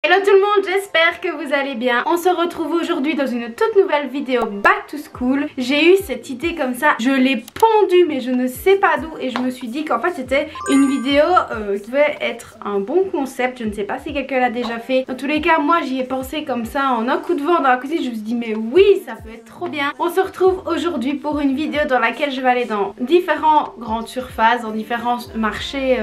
Hello tout le monde, j'espère que vous allez bien. On se retrouve aujourd'hui dans une toute nouvelle vidéo Back to School. J'ai eu cette idée comme ça, je l'ai pondue mais je ne sais pas d'où et je me suis dit qu'en fait c'était une vidéo qui devait être un bon concept. Je ne sais pas si quelqu'un l'a déjà fait. Dans tous les cas, moi j'y ai pensé comme ça en un coup de vent dans la cuisine. Je me suis dit mais oui, ça peut être trop bien. On se retrouve aujourd'hui pour une vidéo dans laquelle je vais aller dans différentes grandes surfaces, dans différents marchés,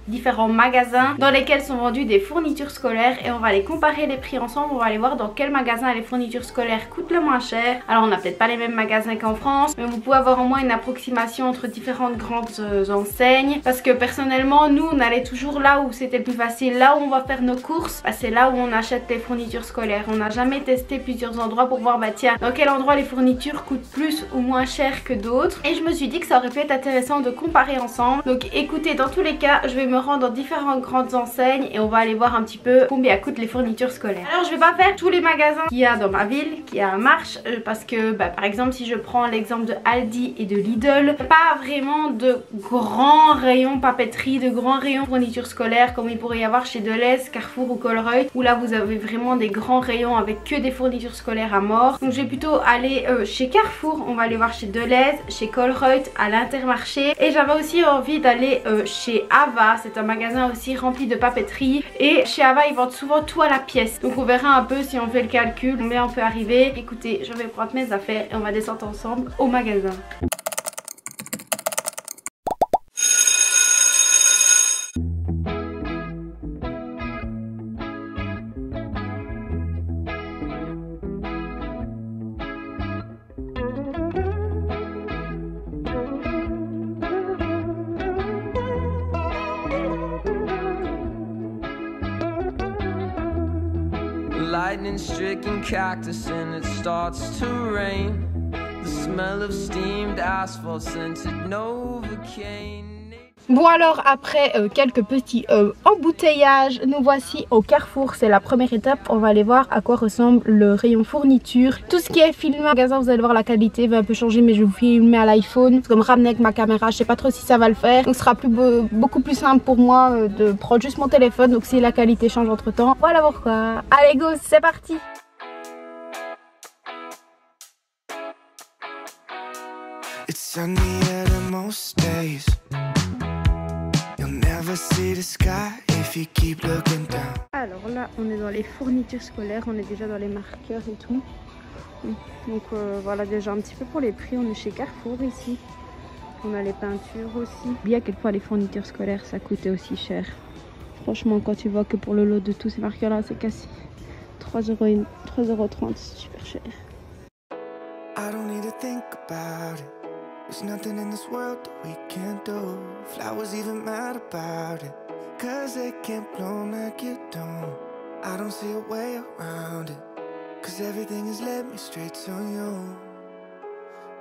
différents magasins dans lesquels sont vendues des fournitures scolaires et on va aller comparer les prix ensemble. On va aller voir dans quel magasin les fournitures scolaires coûtent le moins cher. Alors on n'a peut-être pas les mêmes magasins qu'en France, mais vous pouvez avoir au moins une approximation entre différentes grandes enseignes, parce que personnellement nous on allait toujours là où c'était le plus facile, là où on va faire nos courses, bah, c'est là où on achète les fournitures scolaires. On n'a jamais testé plusieurs endroits pour voir bah tiens dans quel endroit les fournitures coûtent plus ou moins cher que d'autres, et je me suis dit que ça aurait pu être intéressant de comparer ensemble. Donc écoutez, dans tous les cas je vais me rendre dans différentes grandes enseignes et on va aller voir un petit peu combien coûtent les fournitures scolaires. Alors je vais pas faire tous les magasins qu'il y a dans ma ville, qu'il y a à Marche, parce que bah, par exemple si je prends l'exemple de Aldi et de Lidl, pas vraiment de grands rayons papeterie, de grands rayons fournitures scolaires comme il pourrait y avoir chez Deleuze, Carrefour ou Colruyt, où là vous avez vraiment des grands rayons avec que des fournitures scolaires à mort. Donc je vais plutôt aller chez Carrefour, on va aller voir chez Deleuze, chez Colruyt, à l'Intermarché, et j'avais aussi envie d'aller chez Ava, c'est un magasin aussi rempli de papeterie, et chez Ava ils vendent souvent tout à la pièce. Donc on verra un peu si on fait le calcul combien on peut arriver. Écoutez, je vais prendre mes affaires et on va descendre ensemble au magasin. Lightning stricken cactus and it starts to rain. The smell of steamed asphalt scented Novocaine. Bon alors après quelques petits embouteillages, nous voici au Carrefour. C'est la première étape, on va aller voir à quoi ressemble le rayon fourniture. Tout ce qui est filmé en magasin, vous allez voir la qualité va un peu changer, mais je vais vous filmer à l'iPhone. C'est comme ramener avec ma caméra, je sais pas trop si ça va le faire. Donc ce sera beaucoup plus simple pour moi de prendre juste mon téléphone. Donc si la qualité change entre temps, voilà pourquoi. Allez go, c'est parti. It's sunny at most days. See the sky if you keep looking down. Alors là on est dans les fournitures scolaires, on est déjà dans les marqueurs et tout. Donc voilà déjà un petit peu pour les prix, on est chez Carrefour ici. On a les peintures aussi. Bien quelquefois les fournitures scolaires ça coûtait aussi cher. Franchement quand tu vois que pour le lot de tous ces marqueurs là c'est quasi 3,30 €, c'est super cher. I don't need to think about it. There's nothing in this world that we can't do. Flowers even mad about it, cause they can't bloom like you don't. I don't see a way around it, cause everything has led me straight to you.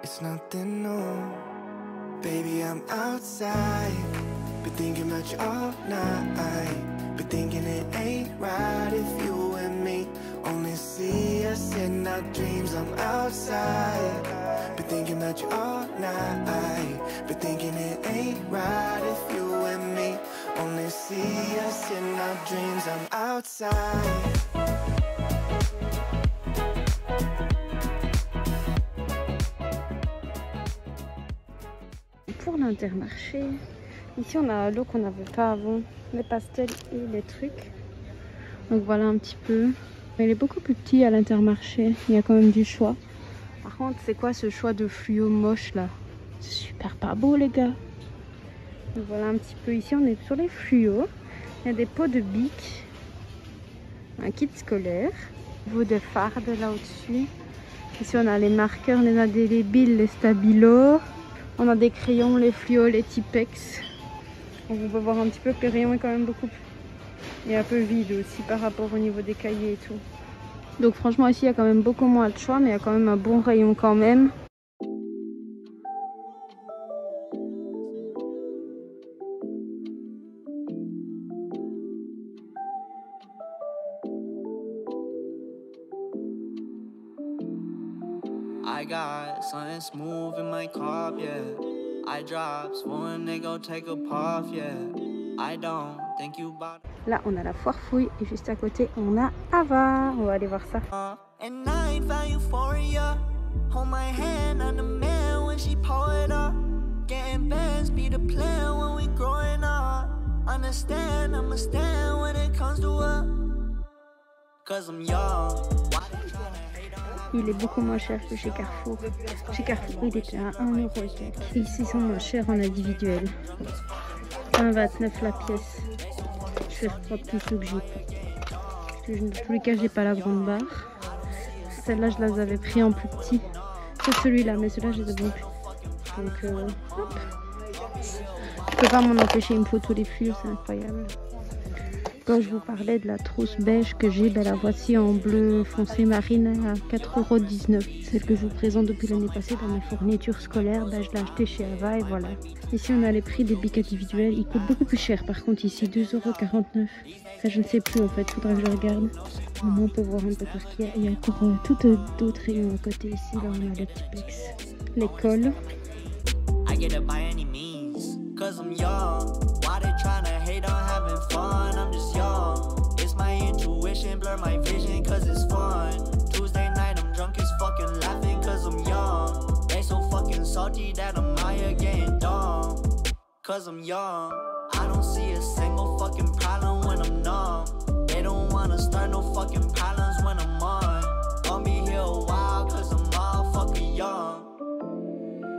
It's nothing new. Baby, I'm outside, been thinking about you all night. Been thinking it ain't right if you and me only see us in our dreams. I'm outside, been thinking about you all night. Been thinking it ain't right if you and me only see us in our dreams. I'm outside. Pour l'Intermarché, ici on a l'eau qu'on n'avait pas avant, les pastels et les trucs. Donc voilà un petit peu. Il est beaucoup plus petit à l'Intermarché, il y a quand même du choix. Par contre, c'est quoi ce choix de fluo moche là? C'est super pas beau les gars. Donc voilà un petit peu, ici on est sur les fluos. Il y a des pots de bic, un kit scolaire, niveau de farde là au-dessus. Ici on a les marqueurs, les indélébiles, les stabilos. On a des crayons, les fluos, les Tipex. On peut voir un petit peu que le rayon est quand même beaucoup plus... Il est un peu vide aussi par rapport au niveau des cahiers et tout. Donc franchement ici il y a quand même beaucoup moins de choix, mais il y a quand même un bon rayon quand même. I got something smooth in my cup, yeah. I drops when they go take a puff, yeah. I don't think you bought. Là on a la foire fouille et juste à côté on a Ava. On va aller voir ça. And I ain't found euphoria. Hold my hand on the man when she pour it up. Getting bands be the plan when we growing up. Understand, I'ma stand when it comes to what. Cause I'm young. Il est beaucoup moins cher que chez Carrefour. Chez Carrefour, il était à 1 € et quelques. Ici, ils sont moins chers en individuel. 1,29 la pièce. Je vais faire 3 petits trucs que j'ai. Dans tous les cas, j'ai pas la grande barre. Celles-là, je les avais pris en plus petit. C'est celui-là, mais celui-là, je les ai bon plus. Donc, hop. Je peux pas m'en empêcher, il me faut tous les fluos, c'est incroyable. Quand je vous parlais de la trousse beige que j'ai, ben la voici en bleu foncé marine à 4,19 €. Celle que je vous présente depuis l'année passée dans mes fournitures scolaires, ben je l'ai achetée chez Ava et voilà. Ici on a les prix des bics individuels, ils coûtent beaucoup plus cher par contre ici, 2,49 €. Ça je ne sais plus en fait, faudra que je regarde. Au moins on peut voir un peu tout ce qu'il y a. Il y a encore toutes d'autres rayons à côté ici, là on a les petits pex. L'école. Cause I'm young. Why they tryna hate on having fun? I'm just young. It's my intuition, blur my vision cause it's fun. Tuesday night I'm drunk as fucking laughing cause I'm young. They so fucking salty that I'm out here getting dumb. Cause I'm young. I don't see a single fucking problem when I'm numb. They don't wanna start no fucking problems when I'm on. I'll be here a while cause I'm motherfucking young.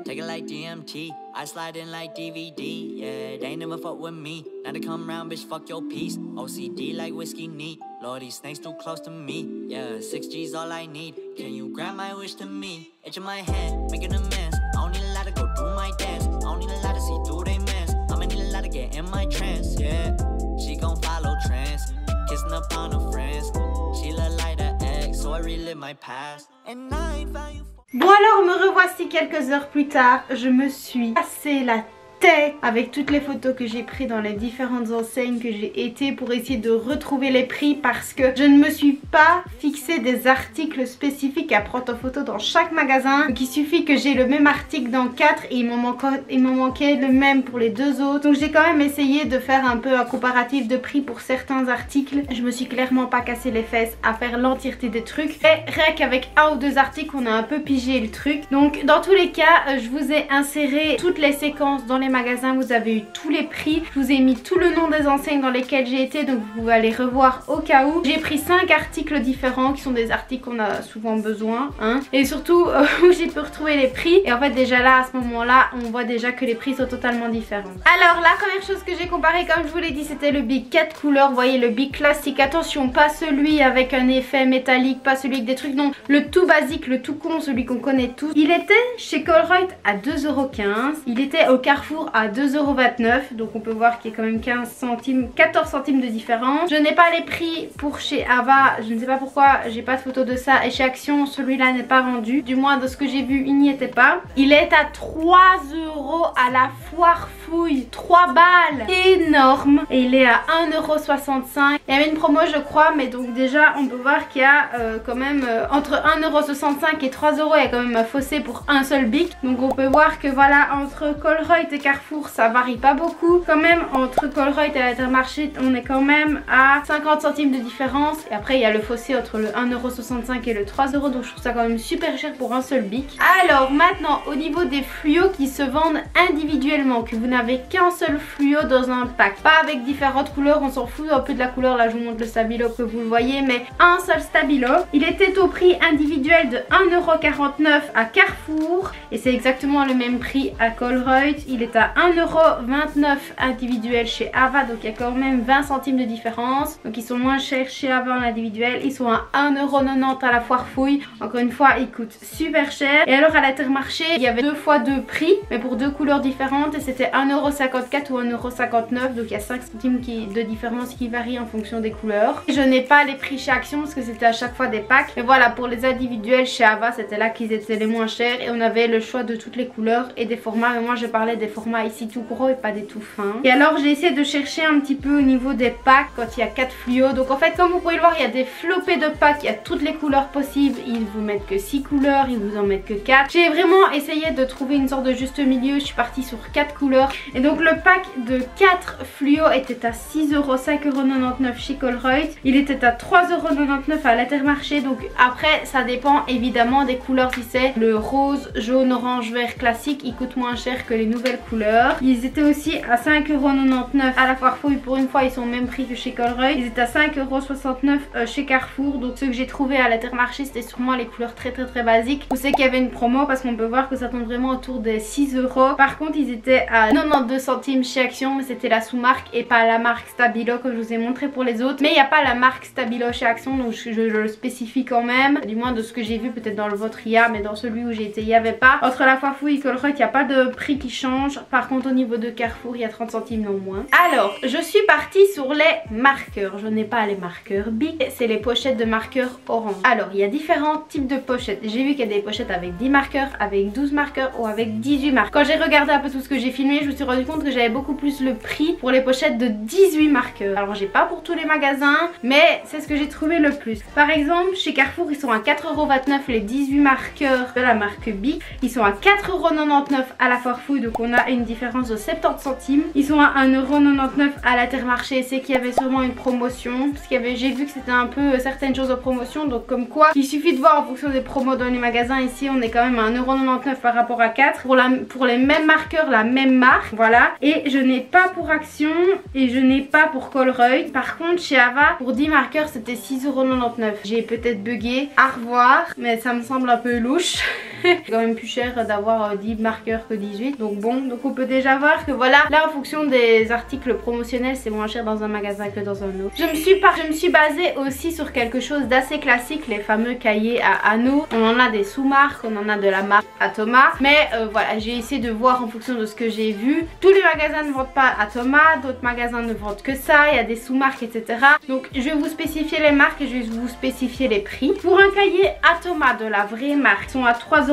Take it like DMT, I slide in like DVD, yeah, they never fuck with me. Now they come round, bitch, fuck your peace. OCD like whiskey neat, Lord, these snakes too close to me. Yeah, 6 G's all I need, can you grant my wish to me? Itch in my hand, making a mess, I don't need a lot to go do my dance. I don't need a lot to see through they mess, I'ma need a lot to get in my trance, yeah. She gon' follow trends, kissing up on her friends. She look like an ex, so I relive my past. And I ain't found you. Bon alors me revoici quelques heures plus tard, je me suis cassé la tête avec toutes les photos que j'ai prises dans les différentes enseignes que j'ai été pour essayer de retrouver les prix parce que je ne me suis pas fixé des articles spécifiques à prendre en photo dans chaque magasin. Donc il suffit que j'ai le même article dans 4 et il m'en manquait le même pour les 2 autres. Donc j'ai quand même essayé de faire un peu un comparatif de prix pour certains articles. Je me suis clairement pas cassé les fesses à faire l'entièreté des trucs. Et rien qu'avec 1 ou 2 articles on a un peu pigé le truc. Donc dans tous les cas je vous ai inséré toutes les séquences dans les magasins, vous avez eu tous les prix, je vous ai mis tout le nom des enseignes dans lesquelles j'ai été, donc vous pouvez aller revoir au cas où. J'ai pris 5 articles différents qui sont des articles qu'on a souvent besoin, hein, et surtout où j'ai pu retrouver les prix. Et en fait déjà là à ce moment là on voit déjà que les prix sont totalement différents. Alors la première chose que j'ai comparé, comme je vous l'ai dit, c'était le bic 4 couleurs. Vous voyez le bic classique, attention, pas celui avec un effet métallique, pas celui avec des trucs, non, le tout basique, le tout con, celui qu'on connaît tous. Il était chez Colruyt à 2,15 €, il était au Carrefour à 2,29 €, donc on peut voir qu'il y a quand même 15 centimes, 14 centimes de différence. Je n'ai pas les prix pour chez Ava, je ne sais pas pourquoi, j'ai pas de photo de ça, et chez Action celui-là n'est pas vendu, du moins de ce que j'ai vu il n'y était pas. Il est à 3 € à la foire fouille, 3 balles, énorme, et il est à 1,65 €. Il y avait une promo je crois, mais donc déjà on peut voir qu'il y a quand même entre 1,65 € et 3 €, il y a quand même un fossé pour un seul bic. Donc on peut voir que voilà, entre Colruyt et Carrefour ça varie pas beaucoup. Quand même entre Colruyt et l'Intermarché on est quand même à 50 centimes de différence. Et après il y a le fossé entre le 1,65 € et le 3 €, donc je trouve ça quand même super cher pour un seul bic. Alors maintenant au niveau des fluos qui se vendent individuellement, que vous n'avez qu'un seul fluo dans un pack, pas avec différentes couleurs, on s'en fout un peu de la couleur, là je vous montre le stabilo que vous le voyez, mais un seul stabilo. Il était au prix individuel de 1,49 € à Carrefour et c'est exactement le même prix à Colruyt. Il est à 1,29 € individuel chez Ava, donc il y a quand même 20 centimes de différence. Donc ils sont moins chers chez Ava en individuel, ils sont à 1,90 € à la foire fouille. Encore une fois ils coûtent super cher. Et alors à l'Intermarché il y avait 2 fois 2 prix mais pour 2 couleurs différentes et c'était 1,54 € ou 1,59 €, donc il y a 5 centimes de différence qui varient en fonction des couleurs. Et je n'ai pas les prix chez Action parce que c'était à chaque fois des packs, mais voilà, pour les individuels chez Ava c'était là qu'ils étaient les moins chers et on avait le choix de toutes les couleurs et des formats, mais moi je parlais des formats ici tout gros et pas des tout fins. Et alors j'ai essayé de chercher un petit peu au niveau des packs quand il y a 4 fluos. Donc en fait comme vous pouvez le voir il y a des flopées de packs, il y a toutes les couleurs possibles, ils vous mettent que 6 couleurs, ils vous en mettent que 4. J'ai vraiment essayé de trouver une sorte de juste milieu, je suis partie sur 4 couleurs Et donc le pack de 4 fluo était à 6 €, 5,99 € chez Colruyt. Il était à 3,99 € à l'Intermarché. Donc après ça dépend évidemment des couleurs. Si c'est le rose, jaune, orange, vert classique, il coûte moins cher que les nouvelles couleurs. Ils étaient aussi à 5,99 € à la Foire Fouille. Pour une fois ils sont au même prix que chez Colruyt. Ils étaient à 5,69 € chez Carrefour. Donc ceux que j'ai trouvé à l'Intermarché c'était sûrement les couleurs très basiques. Vous savez qu'il y avait une promo parce qu'on peut voir que ça tombe vraiment autour des 6 €. Par contre ils étaient à 92 centimes chez Action, mais c'était la sous-marque et pas la marque Stabilo comme je vous ai montré pour les autres. Mais il n'y a pas la marque Stabilo chez Action, donc je le spécifie quand même. Du moins de ce que j'ai vu, peut-être dans le vôtre il y a, mais dans celui où j'ai été il n'y avait pas. Entre la Foire Fouille et Colruyt il n'y a pas de prix qui change. Par contre au niveau de Carrefour il y a 30 centimes non moins. Alors je suis partie sur les marqueurs. Je n'ai pas les marqueurs Bic, c'est les pochettes de marqueurs orange. Alors il y a différents types de pochettes. J'ai vu qu'il y a des pochettes avec 10 marqueurs, avec 12 marqueurs ou avec 18 marqueurs. Quand j'ai regardé un peu tout ce que j'ai filmé, je me suis rendu compte que j'avais beaucoup plus le prix pour les pochettes de 18 marqueurs. Alors j'ai pas pour tous les magasins, mais c'est ce que j'ai trouvé le plus. Par exemple chez Carrefour ils sont à 4,29 € les 18 marqueurs de la marque Bic. Ils sont à 4,99 € à la Foire Fouille, donc on a une différence de 70 centimes. Ils sont à 1,99 € à l'Intermarché. C'est qu'il y avait sûrement une promotion, parce qu'il y avait, j'ai vu que c'était un peu certaines choses en promotion, donc comme quoi il suffit de voir en fonction des promos dans les magasins. Ici on est quand même à 1,99 € par rapport à 4 pour les mêmes marqueurs, la même marque, voilà. Et je n'ai pas pour Action et je n'ai pas pour Colruyt. Par contre chez Ava pour 10 marqueurs c'était 6,99 €. J'ai peut-être bugué, à revoir, mais ça me semble un peu louche. C'est quand même plus cher d'avoir 10 marqueurs que 18. Donc bon, donc on peut déjà voir que voilà, là en fonction des articles promotionnels c'est moins cher dans un magasin que dans un autre. Je me suis basée aussi sur quelque chose d'assez classique, les fameux cahiers à anneaux. On en a des sous-marques, on en a de la marque Atoma. Mais voilà, j'ai essayé de voir en fonction de ce que j'ai vu. Tous les magasins ne vendent pas Atoma, d'autres magasins ne vendent que ça, il y a des sous-marques etc. Donc je vais vous spécifier les marques et je vais vous spécifier les prix. Pour un cahier Atoma de la vraie marque, ils sont à 3,99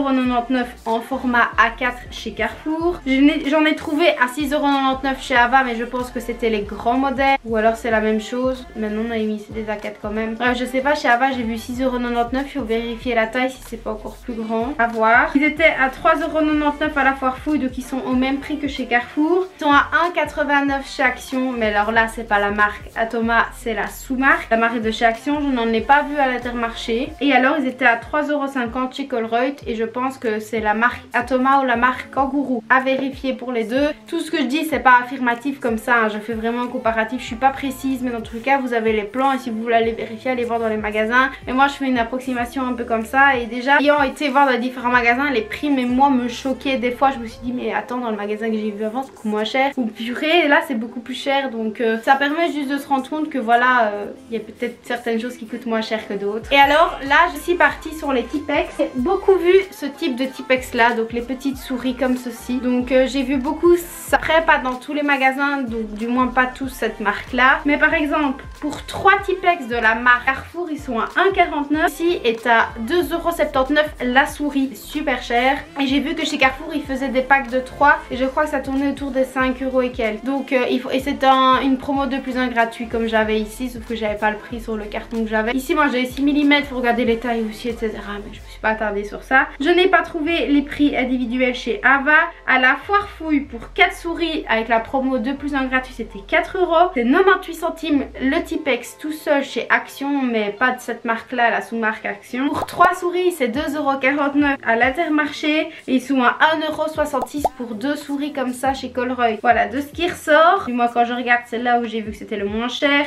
€ en format A4 chez Carrefour. J'en ai trouvé à 6,99 € chez Ava, mais je pense que c'était les grands modèles. Ou alors c'est la même chose. Mais non, on a mis des A4 quand même. Bref, je sais pas, chez Ava j'ai vu 6,99 €. Il faut vérifier la taille si c'est pas encore plus grand. À voir. Ils étaient à 3,99 € à la Foire Fouille, donc ils sont au même prix que chez Carrefour. Ils sont à 1,89 € chez Action, mais alors là c'est pas la marque Atoma, c'est la sous-marque. La marque de chez Action, je n'en ai pas vu à l'Intermarché. Et alors ils étaient à 3,50 € chez Colruyt et je pense que c'est la marque Atoma ou la marque Kangourou. À vérifier pour les deux. Tout ce que je dis c'est pas affirmatif comme ça, hein. Je fais vraiment un comparatif, je suis pas précise, mais dans tous les cas vous avez les plans et si vous voulez aller vérifier, allez voir dans les magasins. Et moi je fais une approximation un peu comme ça, et déjà ayant été voir dans différents magasins, les prix mais moi me choquaient des fois. Je me suis dit mais attends, dans le magasin que j'ai vu avant c'est beaucoup moins cher, ou purée là c'est beaucoup plus cher. Donc ça permet juste de se rendre compte que voilà, il y a peut-être certaines choses qui coûtent moins cher que d'autres. Et alors là je suis partie sur les Tipex. J'ai beaucoup vu ce type de Tipex là, donc les petites souris comme ceci. Donc j'ai vu beaucoup ça, après pas dans tous les magasins, donc du moins pas tous cette marque là, mais par exemple pour 3 Tipex de la marque Carrefour ils sont à 1,49 €. Ici est à 2,79 € la souris, super cher. Et j'ai vu que chez Carrefour ils faisaient des packs de 3 et je crois que ça tournait autour des 5 € et quelques. Donc et c'est une promo de plus 1 gratuit comme j'avais ici, sauf que j'avais pas le prix sur le carton que j'avais. Ici moi j'avais 6 mm, faut regarder les tailles aussi etc, mais je me suis pas attardée sur ça. Je n'ai pas trouvé les prix individuels chez Ava. À la Foire Fouille pour 4 souris avec la promo 2 plus 1 gratuit c'était 4 €. C'est 98 centimes le Tipex tout seul chez Action, mais pas de cette marque là, la sous-marque Action. Pour 3 souris c'est 2,49 € à l'Intermarché et ils sont à 1,66 € pour 2 souris comme ça chez Colruyt. Voilà de ce qui ressort. Et moi quand je regarde c'est là où j'ai vu que c'était le moins cher.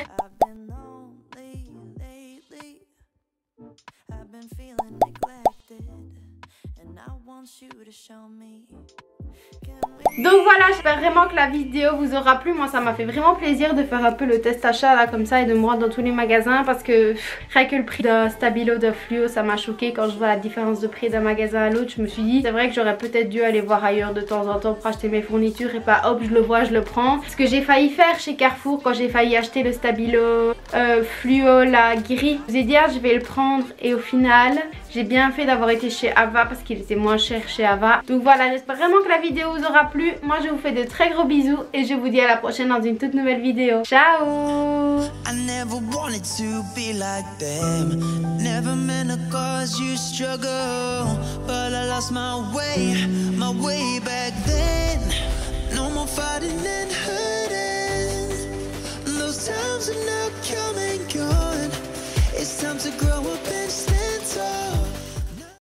Donc voilà, j'espère vraiment que la vidéo vous aura plu. Moi ça m'a fait vraiment plaisir de faire un peu le test achat là comme ça et de me rendre dans tous les magasins, parce que rien que le prix d'un Stabilo de fluo ça m'a choqué. Quand je vois la différence de prix d'un magasin à l'autre, je me suis dit c'est vrai que j'aurais peut-être dû aller voir ailleurs de temps en temps pour acheter mes fournitures et pas hop je le vois je le prends. Ce que j'ai failli faire chez Carrefour quand j'ai failli acheter le Stabilo fluo la gris, je vous ai dit ah, je vais le prendre, et au final j'ai bien fait d'avoir été chez Ava parce qu'il était moins cher chez Ava. Donc voilà, j'espère vraiment que la vidéo vous aura plu. Moi je vous fais de très gros bisous et je vous dis à la prochaine dans une toute nouvelle vidéo. Ciao. I never wanted to be like them. Never meant to cause you struggle, but I lost my way back then. No more on fighting and hurting. Those times are now come and gone. It's time to grow up and